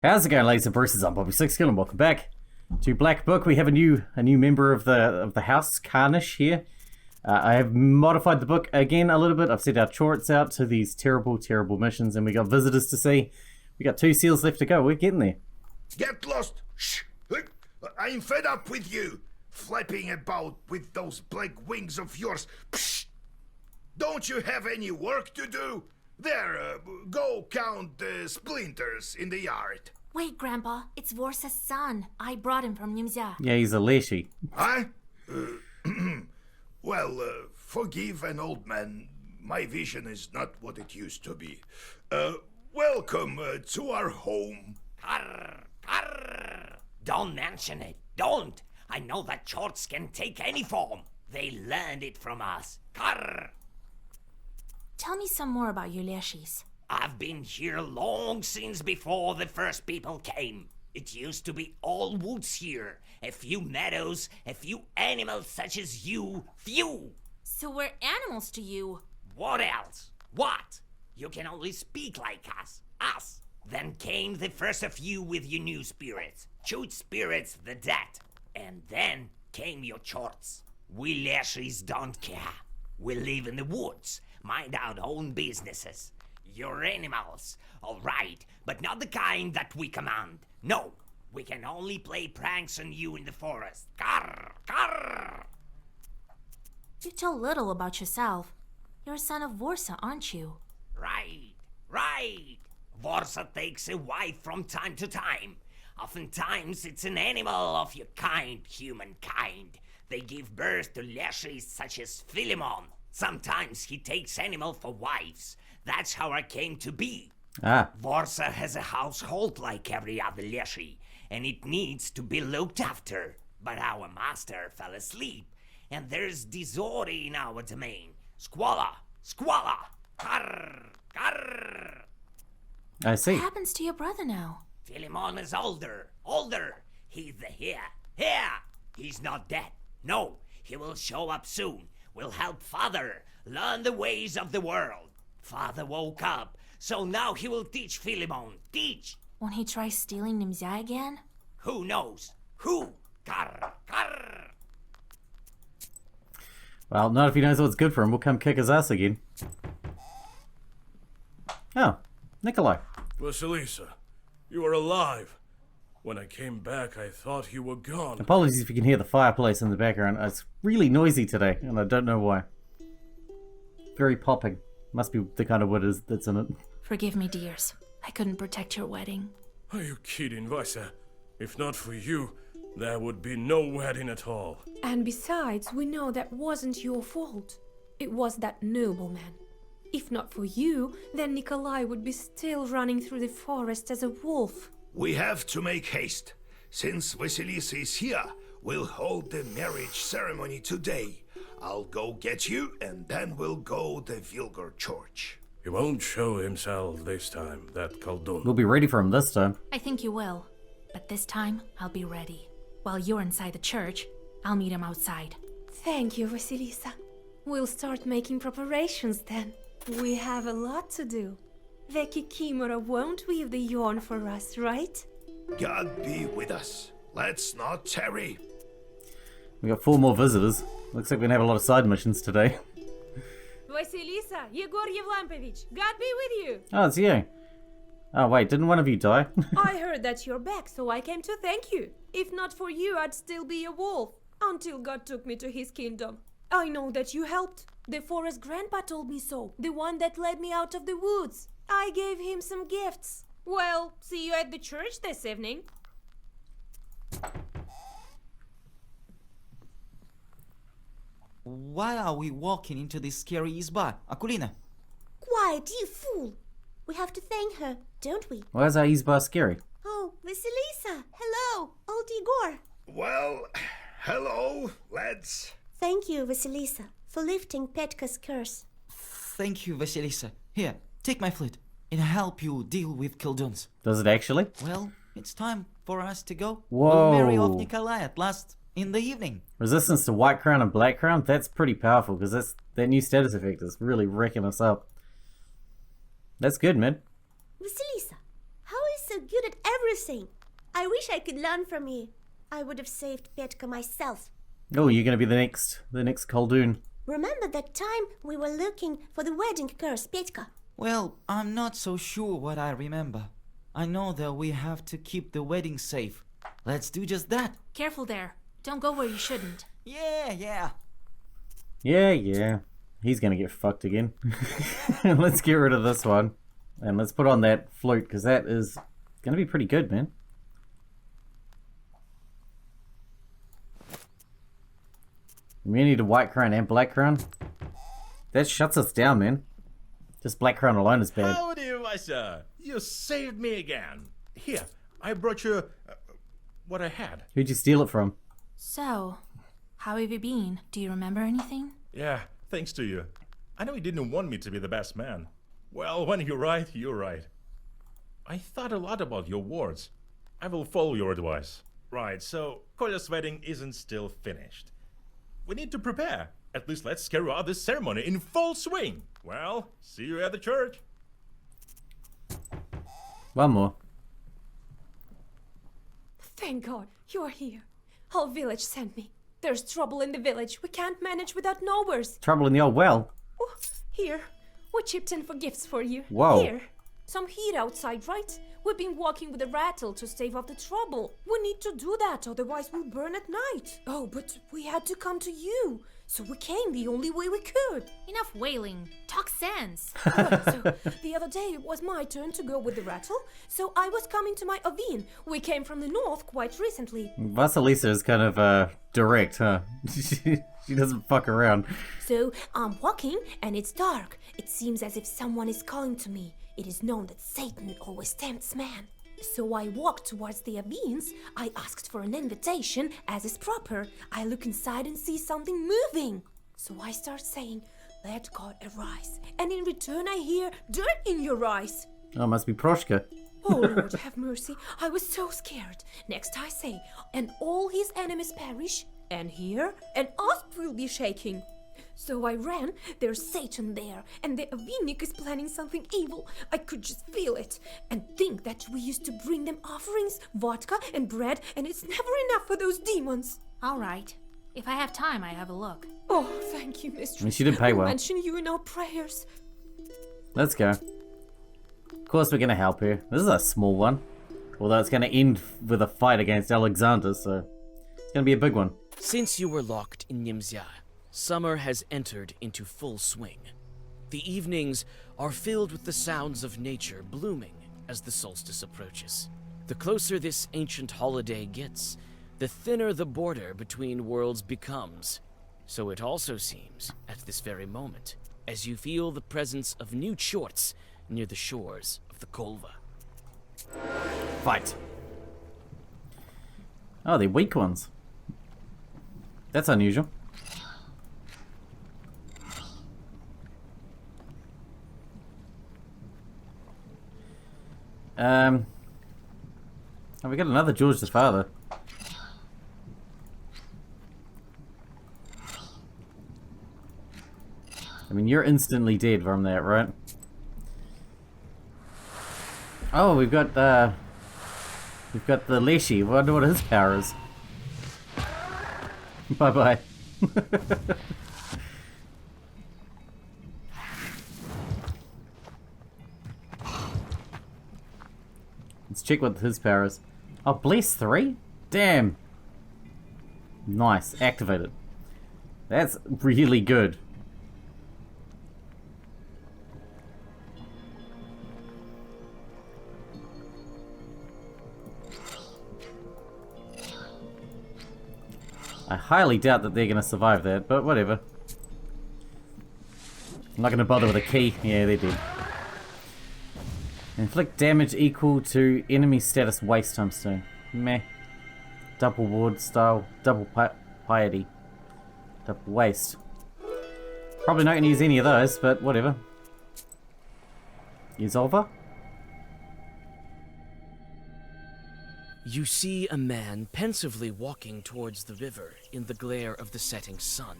How's it going, ladies and bruises? I'm Bobby Sixkilla, and welcome back to Black Book. We have a new member of the house, Carnish here. I have modified the book again a little bit. I've sent our chorts out to these terrible missions, and we got visitors to see. We got 2 seals left to go. We're getting there. Get lost! Shh! I'm fed up with you, flapping about with those black wings of yours. Psh! Don't you have any work to do? There, go count the splinters in the yard. Wait, Grandpa, it's Vorsa's son. I brought him from Nimza. Yeah, he's a leshy. Huh? Well, forgive an old man. My vision is not what it used to be. Welcome to our home. Carr, carr. Don't mention it. Don't. I know that chorts can take any form. They learned it from us. Carr. Tell me some more about your Leshis. I've been here long since before the first people came. It used to be all woods here. A few meadows, a few animals such as you. Few. So we're animals to you. What else? What? You can only speak like us. Us. Then came the first of you with your new spirits. Shoot spirits the dead. And then came your chorts. We Leshis don't care. We live in the woods. Mind our own businesses. You're animals, all right, but not the kind that we command. No, we can only play pranks on you in the forest. Carr, carr. You tell little about yourself. You're a son of Vorsa, aren't you? Right. Vorsa takes a wife from time to time. Oftentimes it's an animal of your kind, humankind. They give birth to Leshis such as Philemon. Sometimes he takes animal for wives. That's how I came to be. Vorsa has a household like every other Leshi, and it needs to be looked after. But our master fell asleep, and there's disorder in our domain. Squalor, carr, carr. I see. What happens to your brother now? Philemon is older. He's the here. He's not dead. No, he will show up soon. Will help Father learn the ways of the world. Father woke up, so now he will teach Philemon. Teach! Won't he try stealing Nimza again? Who knows? Who? Carr, carr. Well, not if he knows what's good for him. We'll come kick his ass again. Oh, Nikolai. Vasilisa, you are alive. When I came back, I thought you were gone. Apologies if you can hear the fireplace in the background. It's really noisy today, and I don't know why. Very popping. Must be the kind of wood that's in it. Forgive me, dears. I couldn't protect your wedding. Are you kidding, Vasa? If not for you, there would be no wedding at all. And besides, we know that wasn't your fault. It was that nobleman. If not for you, then Nikolai would be still running through the forest as a wolf. We have to make haste. Since Vasilisa is here, we'll hold the marriage ceremony today. I'll go get you, and then we'll go to Vilgar Church. He won't show himself this time, that Khaldun. We'll be ready for him this time. I think you will. But this time, I'll be ready. While you're inside the church, I'll meet him outside. Thank you, Vasilisa. We'll start making preparations then. We have a lot to do. The Kikimora won't weave the yarn for us, right? God be with us. Let's not tarry. We got 4 more visitors. Looks like we're gonna have a lot of side missions today. Vasilisa, Yegor Yevlampovich, God be with you. Oh, it's you. Oh, wait, didn't one of you die? I heard that you're back, so I came to thank you. If not for you, I'd still be a wolf. Until God took me to his kingdom. I know that you helped. The forest grandpa told me so. The one that led me out of the woods. I gave him some gifts. Well, see you at the church this evening. Why are we walking into this scary izba, Akulina? Quiet, you fool! We have to thank her, don't we? Why is our Izbar scary? Oh, Vasilisa! Hello, old Igor! Well, hello, lads. Thank you, Vasilisa, for lifting Petka's curse. Thank you, Vasilisa. Here, take my flute. It'll help you deal with Khaldun's. Does it actually? Well, it's time for us to go. Whoa. We'll marry off Nikolai at last in the evening. Resistance to White Crown and Black Crown? That's pretty powerful, because that new status effect is really wrecking us up. That's good, man. Vasilisa, how is so good at everything. I wish I could learn from you. I would have saved Petka myself. Oh, you're gonna be the next Khaldun. Remember that time we were looking for the wedding curse, Petka? Well, I'm not so sure what I remember. I know that we have to keep the wedding safe. Let's do just that. Careful there. Don't go where you shouldn't. Yeah. Yeah. He's gonna get fucked again. Let's get rid of this one. And let's put on that flute, because that is gonna be pretty good, man. We need a white crown and black crown. That shuts us down, man. Just black crown alone is bad. Howdy, Vasa. You saved me again. Here, I brought you what I had. Who'd you steal it from? So, how have you been? Do you remember anything? Yeah, thanks to you. I know you didn't want me to be the best man. Well, when you're right, you're right. I thought a lot about your words. I will follow your advice. Right, so Kolya's wedding isn't still finished. We need to prepare. At least let's carry out this ceremony in full swing. Well, see you at the church. One more. Thank God, you're here. Whole village sent me. There's trouble in the village. We can't manage without knowers. Trouble in the old well. Oh, here. We chipped in for gifts for you. Whoa. Here. Some heat outside, right? We've been walking with a rattle to stave off the trouble. We need to do that, otherwise we'll burn at night. Oh, but we had to come to you. So we came the only way we could. Enough wailing. Talk sense. Right, so the other day it was my turn to go with the rattle, so I was coming to my Avin. We came from the north quite recently. Vasilisa is kind of direct, huh? She doesn't fuck around. So I'm walking and it's dark. It seems as if someone is calling to me. It is known that Satan always tempts man. So I walked towards the Avins. I asked for an invitation, as is proper. I look inside and see something moving. So I start saying, "Let God arise." And in return I hear, "Dirt in your eyes." Oh, must be Proshka. Oh Lord, have mercy. I was so scared. Next I say, "And all his enemies perish." And here, an asp will be shaking. So I ran, there's Satan there, and the Avinik is planning something evil. I could just feel it. And think that we used to bring them offerings, vodka and bread, and it's never enough for those demons. All right. If I have time, I have a look. Oh, thank you, mistress. I mean, she did pay well. We'll mention you in our prayers. Let's go. Of course we're gonna help her. This is a small one. Although it's gonna end with a fight against Alexander, so it's gonna be a big one. Since you were locked in Nimzia, summer has entered into full swing. The evenings are filled with the sounds of nature blooming as the solstice approaches. The closer this ancient holiday gets, the thinner the border between worlds becomes. So it also seems at this very moment, as you feel the presence of new chorts near the shores of the Kolva. Fight. Oh, they're weak ones. That's unusual. Oh, we got another George the Father. I mean, you're instantly dead from that, right? Oh, we've got the Leshy. I wonder what his power is. Bye bye. Let's check what his power is. Oh, Bless 3? Damn. Nice. Activated. That's really good. I highly doubt that they're going to survive that, but whatever. I'm not going to bother with a key. Yeah, they did. Inflict damage equal to enemy status waste times 2. Meh. Double ward style. Double piety. Double waste. Probably not going to use any of those, but whatever. Use over. You see a man pensively walking towards the river in the glare of the setting sun.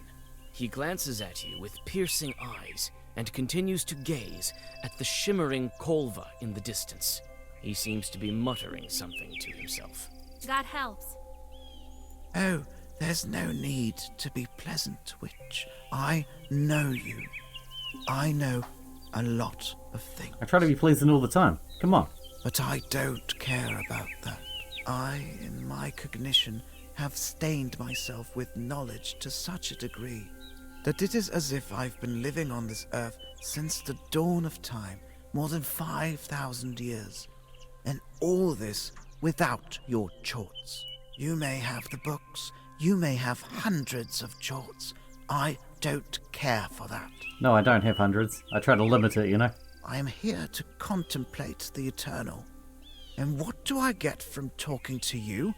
He glances at you with piercing eyes and continues to gaze at the shimmering Kolva in the distance. He seems to be muttering something to himself. God helps. Oh, there's no need to be pleasant, witch. I know you. I know a lot of things. I try to be pleasant all the time. Come on. But I don't care about that. I, in my cognition, have stained myself with knowledge to such a degree that it is as if I've been living on this earth since the dawn of time, more than 5,000 years. And all this without your chorts. You may have the books, you may have hundreds of chorts. I don't care for that. No, I don't have hundreds. I try to limit it, you know? I am here to contemplate the eternal. And what do I get from talking to you?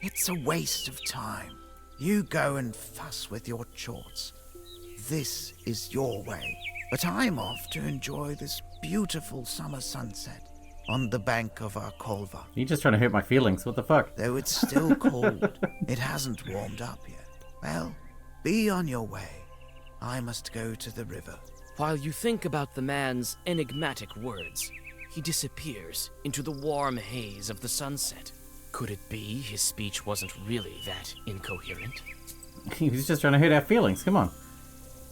It's a waste of time. You go and fuss with your chorts. This is your way. But I'm off to enjoy this beautiful summer sunset on the bank of our Kolva. You're just trying to hurt my feelings. What the fuck? Though it's still cold, it hasn't warmed up yet. Well, be on your way. I must go to the river. While you think about the man's enigmatic words, he disappears into the warm haze of the sunset. Could it be his speech wasn't really that incoherent? He's just trying to hurt our feelings. Come on.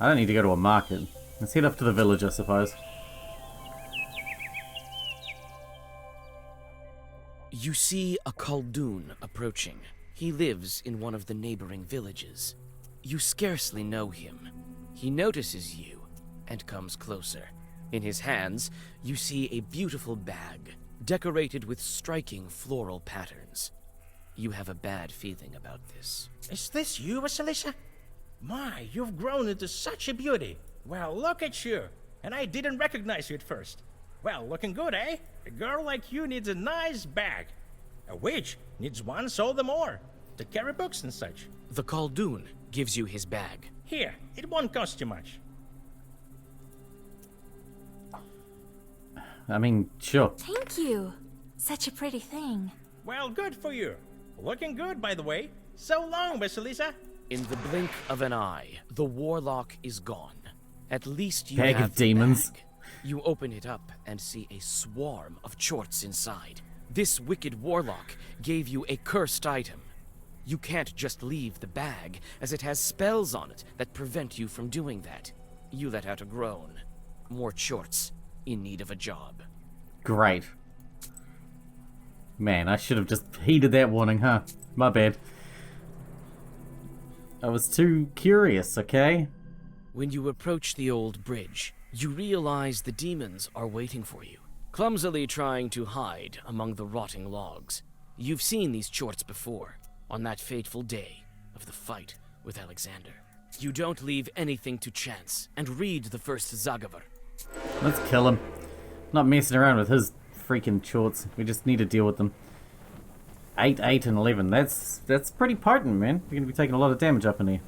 I don't need to go to a market. Let's head off to the village, I suppose. You see a Khaldun approaching. He lives in one of the neighboring villages. You scarcely know him. He notices you and comes closer. In his hands, you see a beautiful bag, decorated with striking floral patterns. You have a bad feeling about this. Is this you, Vasilisa? My, you've grown into such a beauty. Well, look at you. And I didn't recognize you at first. Well, looking good, eh? A girl like you needs a nice bag. A witch needs one so the more, to carry books and such. The Khaldun gives you his bag. Here, it won't cost you much. I mean, sure. Thank you. Such a pretty thing. Well, good for you. Looking good, by the way. So long, Vasilisa. In the blink of an eye, the warlock is gone. At least you Bag have of demons. the bag. You open it up and see a swarm of chorts inside. This wicked warlock gave you a cursed item. You can't just leave the bag, as it has spells on it that prevent you from doing that. You let out a groan. More chorts in need of a job. Great. Man, I should have just heeded that warning, huh? My bad. I was too curious, okay? When you approach the old bridge, you realize the demons are waiting for you, clumsily trying to hide among the rotting logs. You've seen these chorts before, on that fateful day of the fight with Alexander. You don't leave anything to chance and read the first Zagavar. Let's kill him. Not messing around with his freaking shorts. We just need to deal with them. 8, 8, and 11. That's pretty potent, man. We're gonna be taking a lot of damage up in here.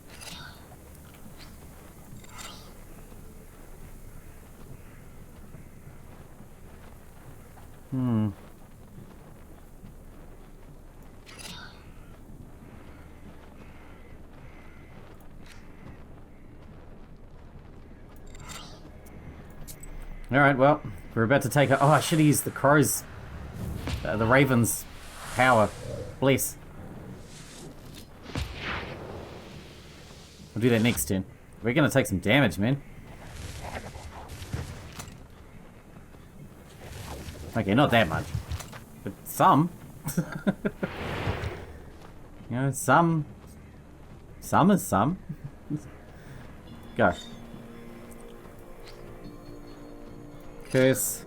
Alright, well, we're about to take a... Oh, I should have used the crows. The raven's power. Bless. We'll do that next turn. We're gonna take some damage, man. Okay, not that much. But some. You know, some. Some is some. Go. Curse.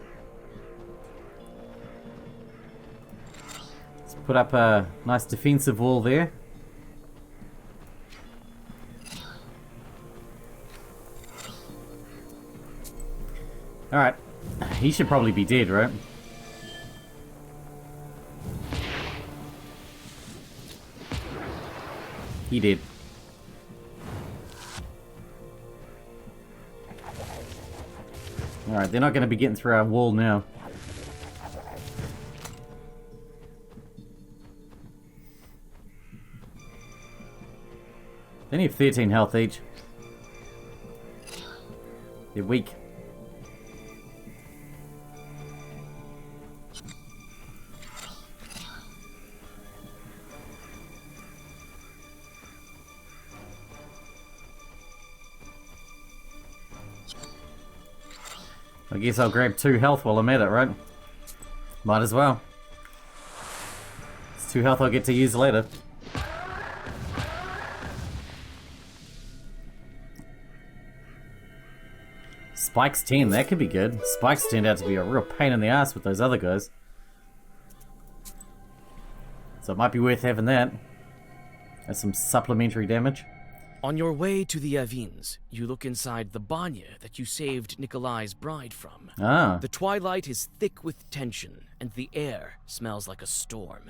Let's put up a nice defensive wall there. Alright. He should probably be dead, right? He did. Alright, they're not going to be getting through our wall now. They only have 13 health each. They're weak. I guess I'll grab 2 health while I'm at it, right? Might as well. It's 2 health I'll get to use later. Spike's 10, that could be good. Spike's turned out to be a real pain in the ass with those other guys. So it might be worth having that. As some supplementary damage. On your way to the Avines, you look inside the banya that you saved Nikolai's bride from. Ah. The twilight is thick with tension, and the air smells like a storm.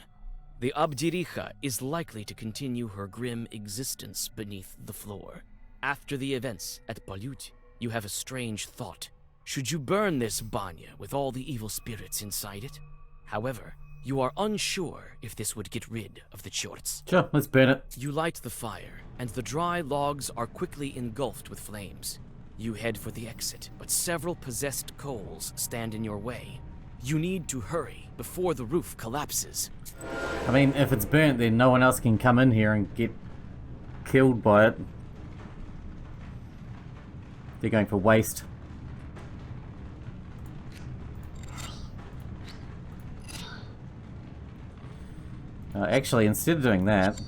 The Abdiricha is likely to continue her grim existence beneath the floor. After the events at Balut, you have a strange thought. Should you burn this banya with all the evil spirits inside it? However, you are unsure if this would get rid of the Chorts. Sure, let's burn it. You light the fire, and the dry logs are quickly engulfed with flames. You head for the exit, but several possessed coals stand in your way. You need to hurry before the roof collapses. I mean, if it's burnt, then no one else can come in here and get killed by it. They're going for waste. Actually, instead of doing that...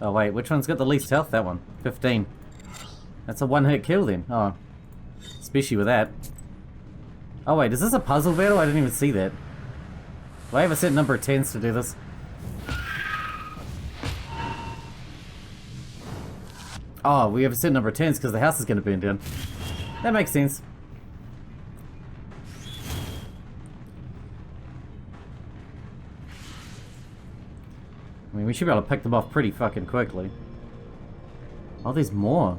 Oh wait, which one's got the least health? That one. 15. That's a one-hit kill then. Oh. Especially with that. Oh wait, is this a puzzle battle? I didn't even see that. Do I have a set number of 10s to do this? Oh, we have a set number of 10s because the house is going to burn down. That makes sense. I mean, we should be able to pick them off pretty fucking quickly. Oh, there's more.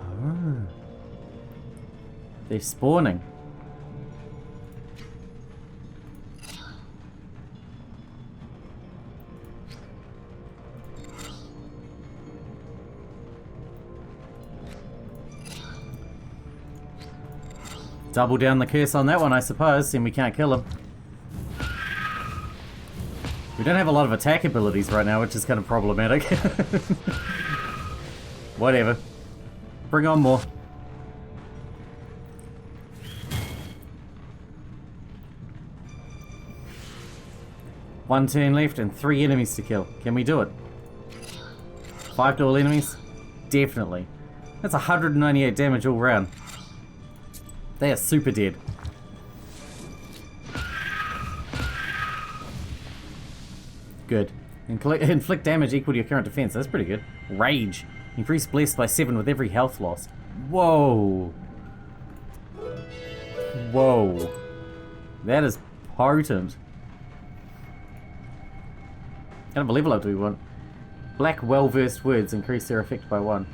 Oh. They're spawning. Double down the curse on that one, I suppose, and we can't kill him. We don't have a lot of attack abilities right now, which is kind of problematic. Whatever. Bring on more. One turn left and 3 enemies to kill. Can we do it? 5 to all enemies? Definitely. That's 198 damage all round. They are super dead. Good. Inflict damage equal to your current defense. That's pretty good. Rage. Increase blessed by 7 with every health loss. Whoa. Whoa. That is potent. What kind of a level up do we want? Black well-versed words increase their effect by 1.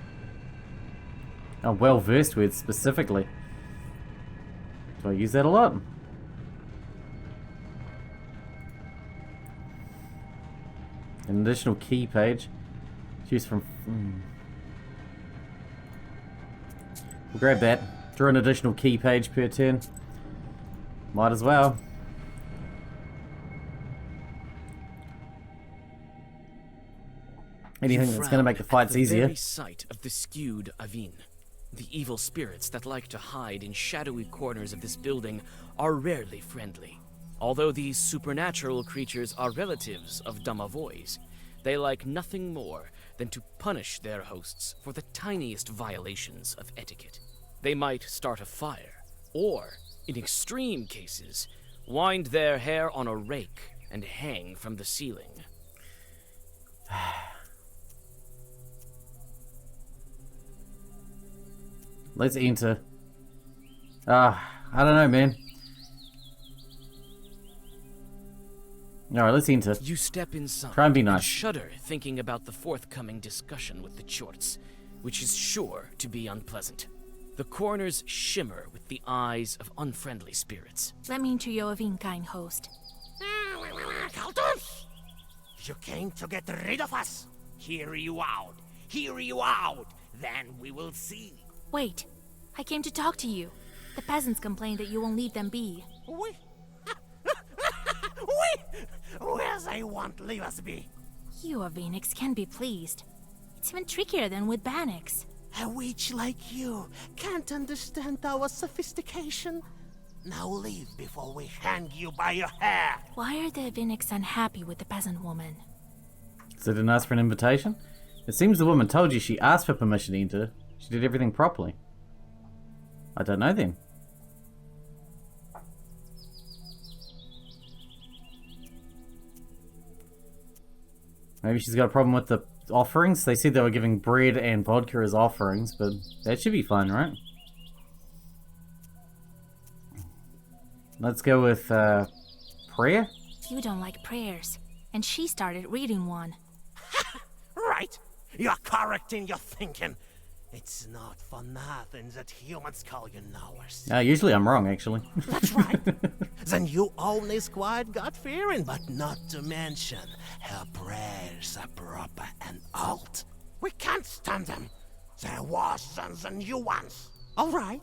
Oh, well-versed words specifically. Do I use that a lot? An additional key page. Choose from... We'll grab that. Draw an additional key page per turn. Might as well. Anything that's going to make the fights easier. The very sight of the skewed Avin. The evil spirits that like to hide in shadowy corners of this building are rarely friendly. Although these supernatural creatures are relatives of Damavois, they like nothing more than to punish their hosts for the tiniest violations of etiquette. They might start a fire, or, in extreme cases, wind their hair on a rake and hang from the ceiling. Let's enter. I don't know, man. Alright, let's enter. You step inside. Try and be nice. And shudder thinking about the forthcoming discussion with the Chorts, which is sure to be unpleasant. The corners shimmer with the eyes of unfriendly spirits. Let me into your Avin, kind host. Kaltus! You came to get rid of us. Hear you out. Hear you out. Then we will see. Wait, I came to talk to you. The peasants complain that you won't leave them be. We I won't leave us be. You of Phoenix can be pleased. It's even trickier than with Banix. A witch like you can't understand our sophistication. Now leave before we hang you by your hair. Why are the Phoenix unhappy with the peasant woman? So didn't ask for an invitation? It seems the woman told you she asked for permission to enter. She did everything properly. I don't know then. Maybe she's got a problem with the offerings. They said they were giving bread and vodka as offerings, but that should be fine, right? Let's go with prayer. You don't like prayers, and she started reading one. Right. You're correct in your thinking. It's not for nothing that humans call you knowers. Usually I'm wrong, actually. That's right. Then you only quite God-fearing, but not to mention her prayers are proper and old. We can't stand them. They're worse than the new ones. All right.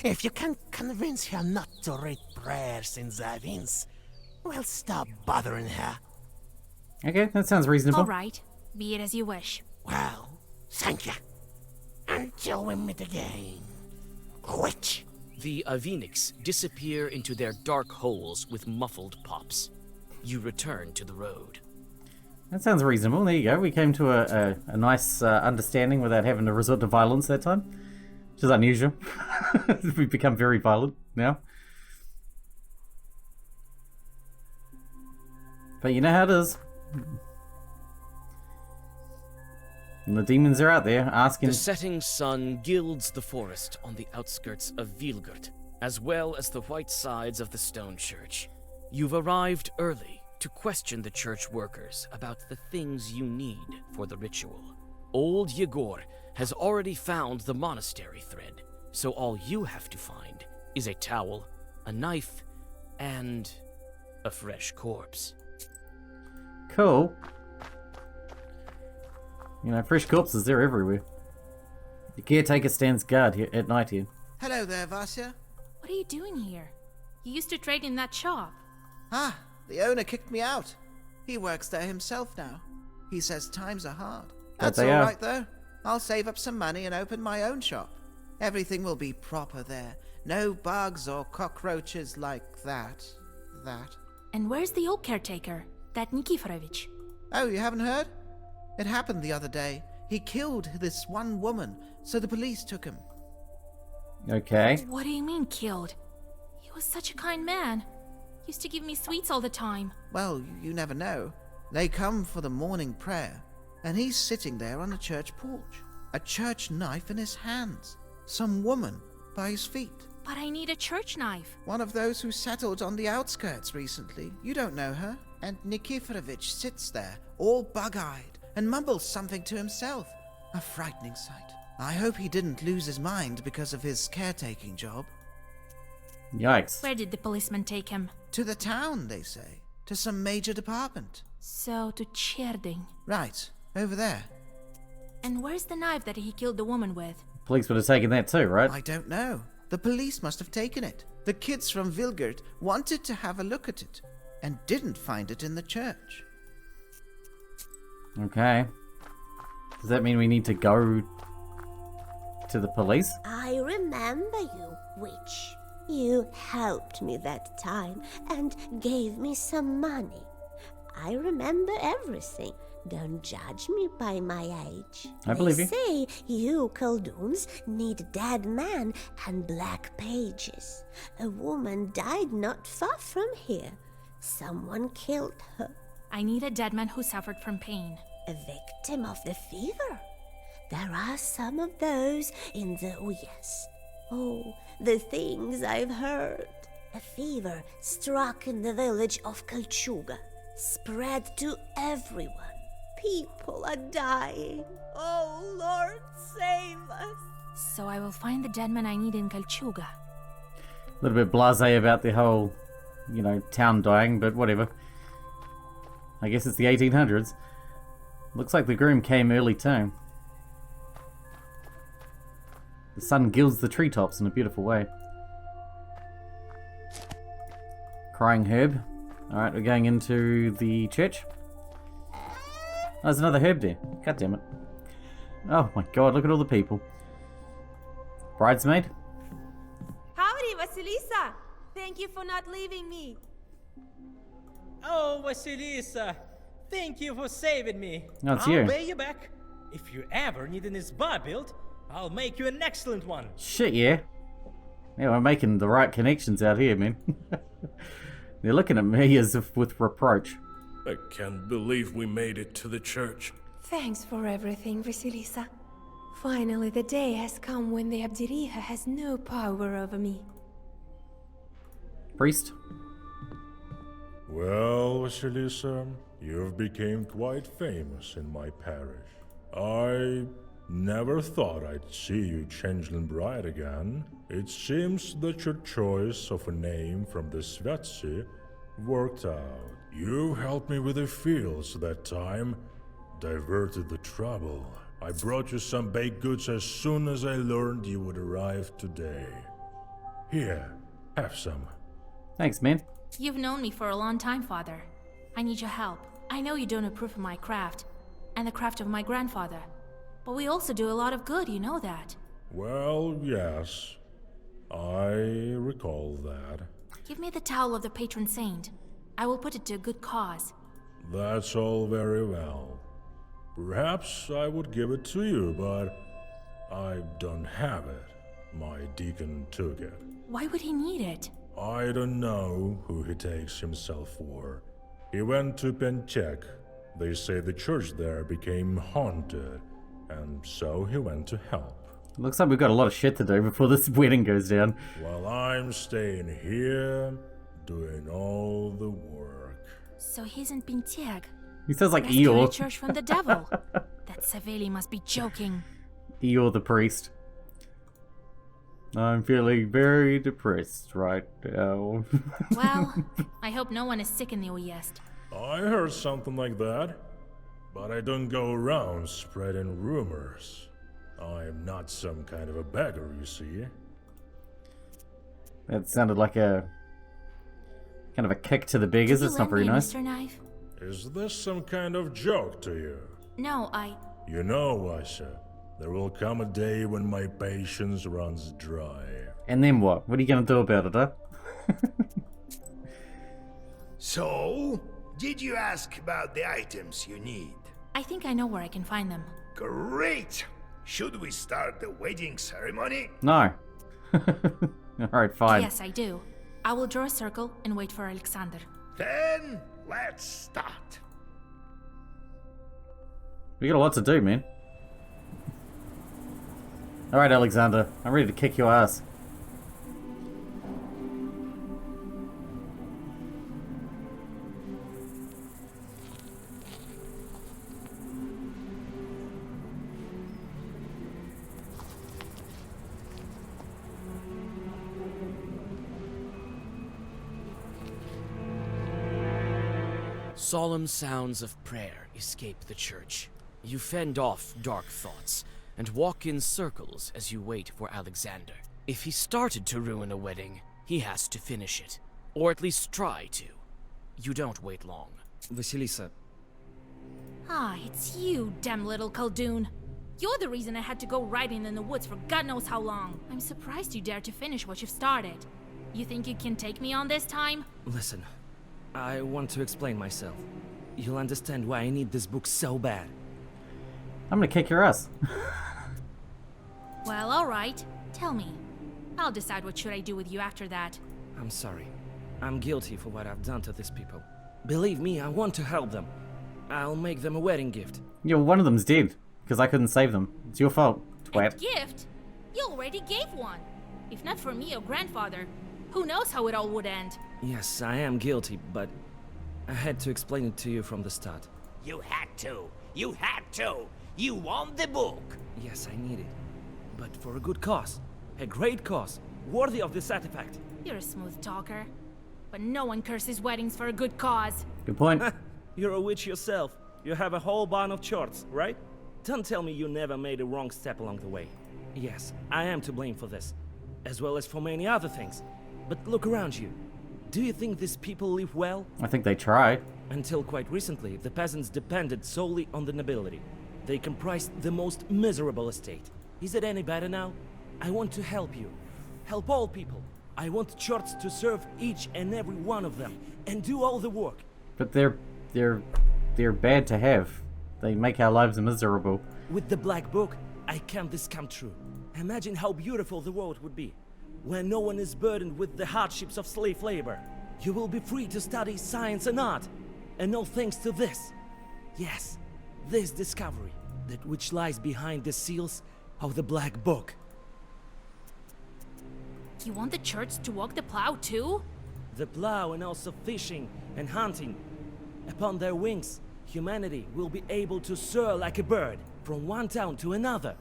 If you can convince her not to read prayers in the Avins, we'll stop bothering her. Okay, that sounds reasonable. All right. Be it as you wish. Well, thank you. Until we meet again. Witch! The Avenix disappear into their dark holes with muffled pops. You return to the road. That sounds reasonable. There you go. We came to a nice understanding without having to resort to violence that time. Which is unusual. We've become very violent now. But you know how it is. And the demons are out there asking... The setting sun gilds the forest on the outskirts of Vilgurt, as well as the white sides of the stone church. You've arrived early to question the church workers about the things you need for the ritual. Old Yegor has already found the monastery thread, so all you have to find is a towel, a knife, and a fresh corpse. Cool. You know, fresh corpses, they're everywhere. The caretaker stands guard here at night here. Hello there, Vasya. What are you doing here? You used to trade in that shop. Ah, the owner kicked me out. He works there himself now. He says times are hard. That's all right, though. I'll save up some money and open my own shop. Everything will be proper there. No bugs or cockroaches like that. And where's the old caretaker? That Nikiforovich? Oh, you haven't heard? It happened the other day. He killed this one woman, so the police took him. Okay. What do you mean, killed? He was such a kind man. Used to give me sweets all the time. Well, you never know. They come for the morning prayer, and he's sitting there on the church porch, a church knife in his hands. Some woman by his feet. But I need a church knife. One of those who settled on the outskirts recently. You don't know her. And Nikiforovich sits there, all bug-eyed, and mumbles something to himself. A frightening sight. I hope he didn't lose his mind because of his caretaking job. Yikes. Where did the policeman take him? To the town, they say. To some major department. So, to Cherding. Right, over there. And where's the knife that he killed the woman with? Police would have taken that too, right? I don't know. The police must have taken it. The kids from Vilgurt wanted to have a look at it, and didn't find it in the church. Okay. Does that mean we need to go to the police? I remember you, witch. You helped me that time and gave me some money. I remember everything. Don't judge me by my age. I believe you. They say you Kolduns need dead men and black pages. A woman died not far from here. Someone killed her. I need a dead man who suffered from pain. A victim of the fever. There are some of those in the Uyezd. Oh, the things I've heard. A fever struck in the village of Kalchuga. Spread to everyone. People are dying. Oh, Lord, save us. So I will find the dead man I need in Kalchuga. A little bit blasé about the whole, you know, town dying, but whatever. I guess it's the 1800s. Looks like the groom came early too. The sun gilds the treetops in a beautiful way. Crying herb. Alright, we're going into the church. Oh, there's another herb there. God damn it. Oh my god, look at all the people. Bridesmaid? Howdy, Vasilisa! Thank you for not leaving me. Oh, Vasilisa, thank you for saving me. No, it's I'll you. pay you back. If you ever need an spa built, I'll make you an excellent one. Shit, yeah. Yeah, we're making the right connections out here, man. They're looking at me as if with reproach. I can't believe we made it to the church. Thanks for everything, Vasilisa. Finally, the day has come when the Abdiriha has no power over me. Priest? Well, Vasilisa, you've become quite famous in my parish. I never thought I'd see you changeling bride again. It seems that your choice of a name from the Svetsi worked out. You helped me with the fields that time, diverted the trouble. I brought you some baked goods as soon as I learned you would arrive today. Here, have some. Thanks, man. You've known me for a long time, Father. I need your help. I know you don't approve of my craft, and the craft of my grandfather. But we also do a lot of good, you know that. Well, yes. I recall that. Give me the towel of the patron saint. I will put it to a good cause. That's all very well. Perhaps I would give it to you, but I don't have it. My deacon took it. Why would he need it? I don't know who he takes himself for. He went to Penchek. They say the church there became haunted, and so he went to help. Looks like we've got a lot of shit to do before this wedding goes down. While I'm staying here, doing all the work. So he's in Pintiag. He sounds like Rescuing Eeyore. a church from the devil. That Saveli must be joking. Eeyore the priest. I'm feeling very depressed right now. Well, I hope no one is sick in the Uyest. I heard something like that, but I don't go around spreading rumors. I'm not some kind of a beggar, you see. That sounded like a kind of a kick to the beggars. That's not very nice. Mr. Knife? Is this some kind of joke to you? No, I... You know, Asha, there will come a day when my patience runs dry. And then what? What are you gonna do about it, huh? So, did you ask about the items you need? I think I know where I can find them. Great! Should we start the wedding ceremony? No. Alright, fine. Yes, I do. I will draw a circle and wait for Alexander. Then, let's start. We got a lot to do, man. Alright, Alexander. I'm ready to kick your ass. Solemn sounds of prayer escape the church. You fend off dark thoughts and walk in circles as you wait for Alexander. If he started to ruin a wedding, he has to finish it. Or at least try to. You don't wait long. Vasilisa. Ah, it's you, damn little Khaldun. You're the reason I had to go riding in the woods for God knows how long. I'm surprised you dared to finish what you've started. You think you can take me on this time? Listen, I want to explain myself. You'll understand why I need this book so bad. I'm gonna kick your ass. Well, alright. Tell me. I'll decide what should I do with you after that. I'm sorry. I'm guilty for what I've done to these people. Believe me, I want to help them. I'll make them a wedding gift. Yeah, one of them's dead, because I couldn't save them. It's your fault, twat. A gift? You already gave one. If not for me or grandfather, who knows how it all would end. Yes, I am guilty, but I had to explain it to you from the start. You had to. You had to. You want the book. Yes, I need it. But for a good cause. A great cause. Worthy of this artifact. You're a smooth talker. But no one curses weddings for a good cause. Good point. You're a witch yourself. You have a whole band of charts, right? Don't tell me you never made a wrong step along the way. Yes, I am to blame for this. As well as for many other things. But look around you. Do you think these people live well? I think they try. Until quite recently, the peasants depended solely on the nobility. They comprised the most miserable estate. Is it any better now? I want to help you. Help all people. I want church to serve each and every one of them and do all the work. But they're bad to have. They make our lives miserable. With the Black Book, I can this come true. Imagine how beautiful the world would be, where no one is burdened with the hardships of slave labor. You will be free to study science and art, and all thanks to this. Yes, this discovery, that which lies behind the seals of the Black Book. You want the church to walk the plow too? The plow and also fishing and hunting. Upon their wings, humanity will be able to soar like a bird from one town to another.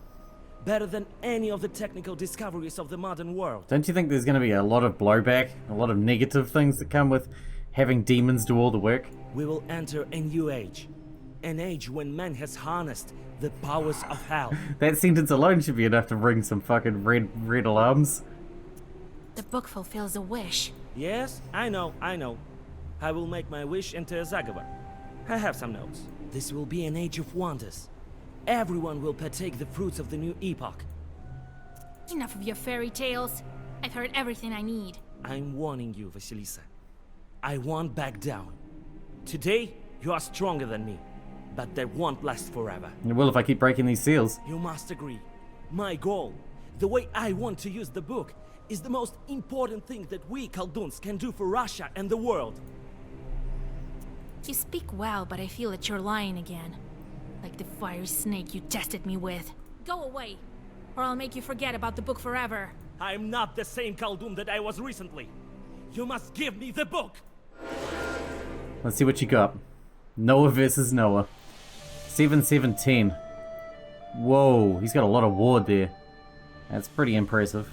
Better than any of the technical discoveries of the modern world. Don't you think there's going to be a lot of blowback, a lot of negative things that come with having demons do all the work? We will enter a new age. An age when man has harnessed the powers of hell. That sentence alone should be enough to ring some fucking red alarms. The book fulfills a wish. Yes, I know. I will make my wish into a Zagabar. I have some notes. This will be an age of wonders. Everyone will partake the fruits of the new epoch. Enough of your fairy tales. I've heard everything I need. I'm warning you, Vasilisa. I won't back down. Today, you are stronger than me, but that won't last forever. It will if I keep breaking these seals. You must agree. My goal, the way I want to use the book, is the most important thing that we Khalduns can do for Russia and the world. You speak well, but I feel that you're lying again. Like the fiery snake you tested me with. Go away, or I'll make you forget about the book forever. I'm not the same Khaldun that I was recently. You must give me the book! Let's see what you got. Noah versus Noah. 717. Whoa, he's got a lot of ward there. That's pretty impressive.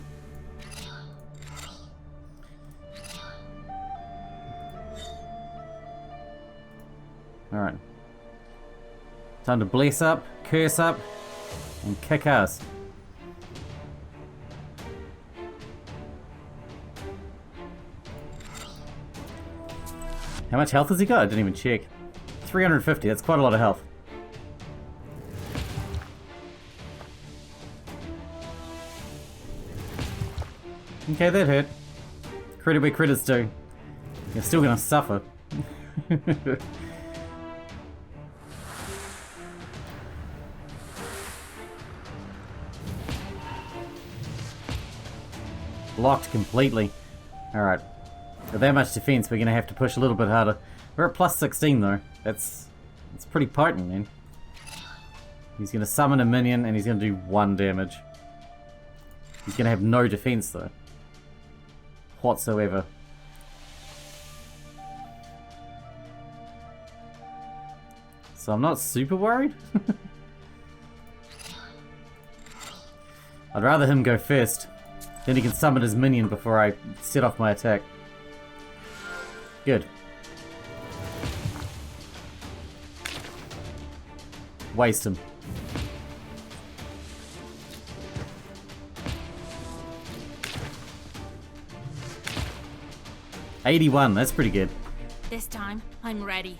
Alright. Time to bless up, curse up, and kick ass. How much health has he got? I didn't even check. 350, that's quite a lot of health. Okay, that hurt. Credit where credit's due. You're still gonna suffer. Locked completely. Alright. With that much defense, we're gonna have to push a little bit harder. We're at plus 16 though. That's pretty potent, man. He's gonna summon a minion and he's gonna do 1 damage. He's gonna have no defense though. Whatsoever. So I'm not super worried. I'd rather him go first. Then he can summon his minion before I set off my attack. Good. Waste him. $81, that's pretty good. This time, I'm ready.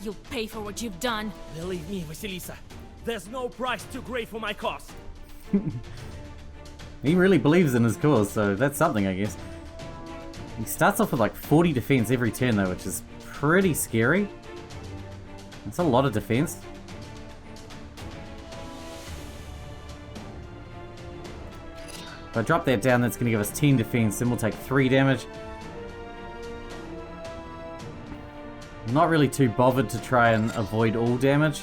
You'll pay for what you've done. Believe me, Vasilisa, there's no price too great for my cause. He really believes in his cause, so that's something, I guess. He starts off with like 40 defense every turn though, which is pretty scary. That's a lot of defense. If I drop that down, that's going to give us 10 defense, then we'll take 3 damage. I'm not really too bothered to try and avoid all damage.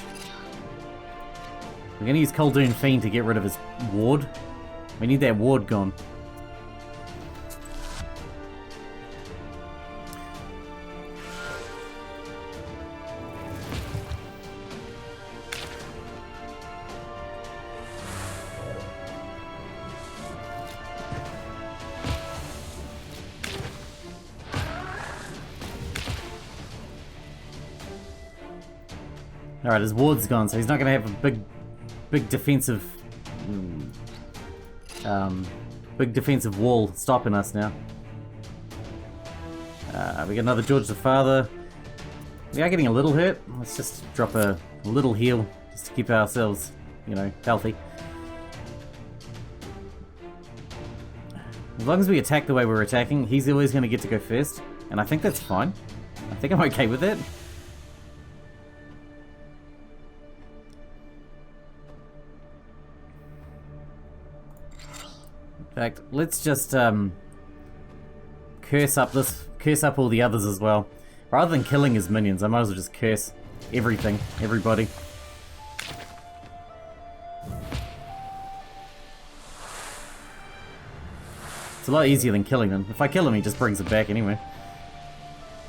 We're going to use Khaldun Fiend to get rid of his ward. We need that ward gone. Alright, his ward's gone, so he's not going to have a big defensive big defensive wall stopping us now. We got another George the Father. We are getting a little hurt. Let's just drop a little heal just to keep ourselves, you know, healthy. As long as we attack the way we're attacking, he's always going to get to go first. And I think that's fine. I think I'm okay with it. In fact, let's just curse up all the others as well. Rather than killing his minions, I might as well just curse everything, everybody. It's a lot easier than killing them. If I kill him, he just brings it back anyway.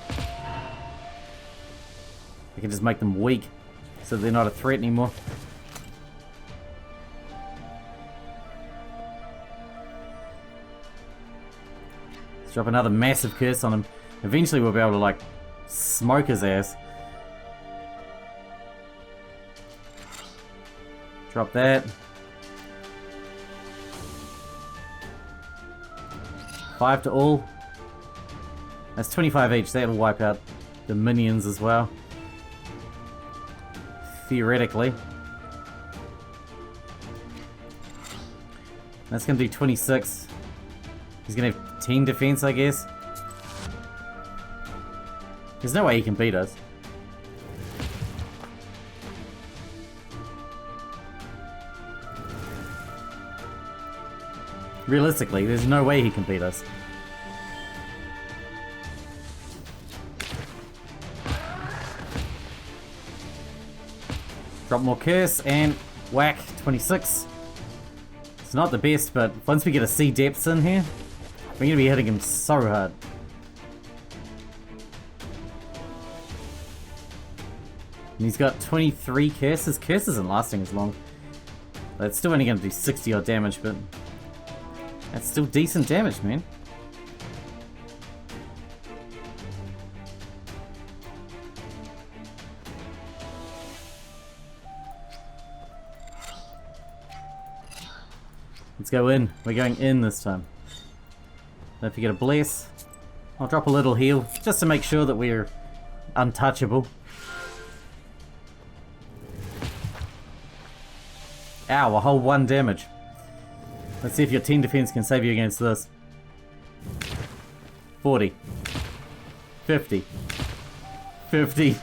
I can just make them weak, so they're not a threat anymore. Let's drop another massive curse on him. Eventually we'll be able to, like, smoke his ass. Drop that. 5 to all. That's 25 each. That'll wipe out the minions as well. Theoretically. That's going to do 26. He's going to have 10 defense, I guess. There's no way he can beat us. Realistically, there's no way he can beat us. Drop more curse and whack, 26. It's not the best, but once we get a C depths in here, we're going to be hitting him so hard. And he's got 23 curses. Curse isn't lasting as long. It's still only going to do 60 odd damage, but that's still decent damage, man. Let's go in. We're going in this time. Don't forget to bless. I'll drop a little heal just to make sure that we're untouchable. Ow, a whole 1 damage. Let's see if your 10 defense can save you against this. 40. 50. 50.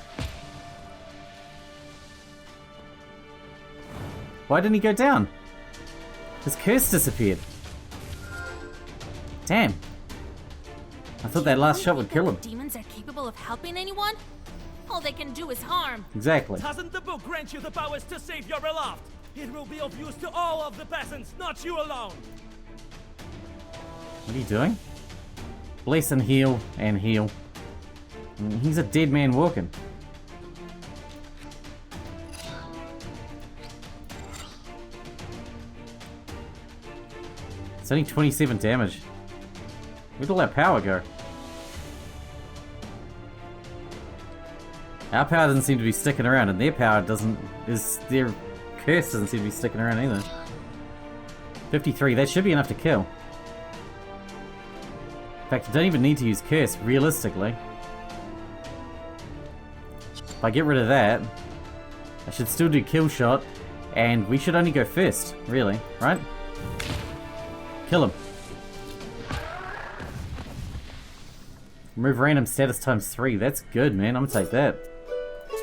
Why didn't he go down? His curse disappeared. Damn. I thought that last shot would kill him. Demons are capable of helping anyone? All they can do is harm. Exactly. Doesn't the book grant you the powers to save your beloved? It will be of use to all of the peasants, not you alone. What are you doing? Bless and heal and heal. He's a dead man walking. It's only 27 damage. Where'd all that power go? Our power doesn't seem to be sticking around, and their power doesn't. Their curse doesn't seem to be sticking around either. 53. That should be enough to kill. In fact, I don't even need to use curse realistically. If I get rid of that, I should still do kill shot, and we should only go first, really, right? Kill him. Remove random status times 3. That's good, man. I'm gonna take that.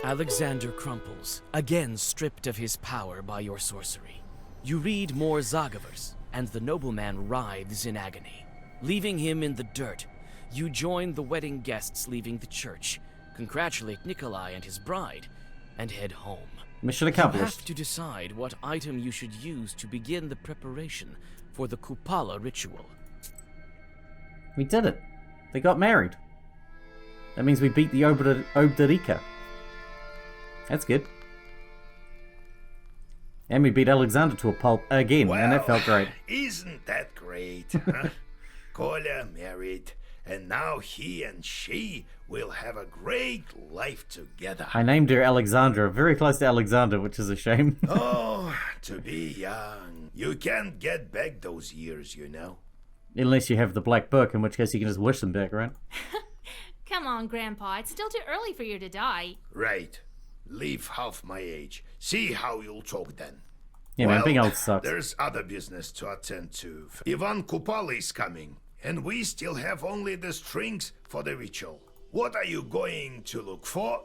Alexander crumples, again stripped of his power by your sorcery. You read more Zagavers, and the nobleman writhes in agony. Leaving him in the dirt, you join the wedding guests leaving the church, congratulate Nikolai and his bride, and head home. Mission You accomplished. have to decide what item you should use to begin the preparation for the Kupala ritual. We did it. They got married. That means we beat the Obdarika. That's good. And we beat Alexander to a pulp again, and that felt great. Isn't that great, huh? Kolya married, and now he and she will have a great life together. I named her Alexandra, very close to Alexander, which is a shame. Oh, to be young. You can't get back those years, you know. Unless you have the Black Book, in which case you can just wish them back, right? Come on, Grandpa. It's still too early for you to die. Right. Live half my age. See how you'll talk then. Yeah, man, being old sucks. There's other business to attend to. Ivan Kupal is coming, and we still have only the strings for the ritual. What are you going to look for?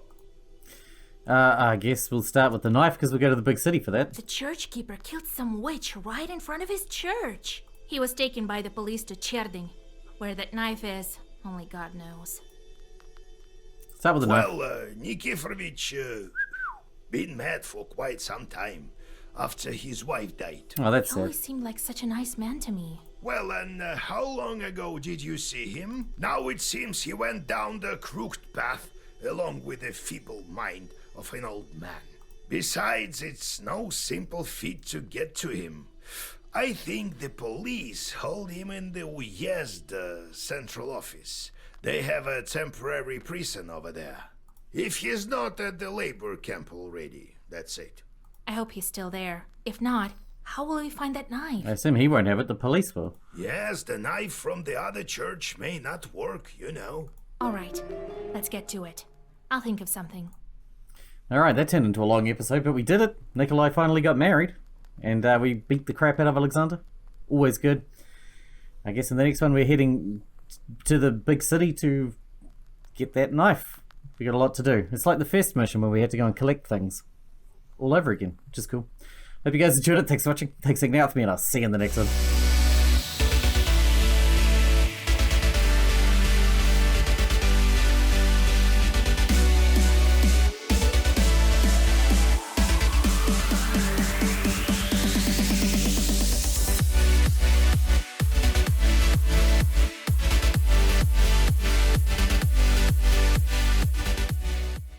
I guess we'll start with the knife because we'll go to the big city for that. The church keeper killed some witch right in front of his church. He was taken by the police to Cherding. Where that knife is, only God knows. Start with the knife. Well, Nikiforovich, been mad for quite some time after his wife died. Oh, that's He sad. always seemed like such a nice man to me. Well, and how long ago did you see him? Now it seems he went down the crooked path along with the feeble mind of an old man. Besides, it's no simple feat to get to him. I think the police hold him in the Uyezd central office. They have a temporary prison over there. If he's not at the labor camp already, that's it. I hope he's still there. If not, how will we find that knife? I assume he won't have it, the police will. Yes, the knife from the other church may not work, you know. All right, let's get to it. I'll think of something. Alright, that turned into a long episode, but we did it. Nikolai finally got married. And we beat the crap out of Alexander. Always good. I guess in the next one we're heading to the big city to get that knife. We got a lot to do. It's like the first mission where we had to go and collect things all over again, which is cool. Hope you guys enjoyed it. Thanks for watching. Thanks for hanging out with me, and I'll see you in the next one.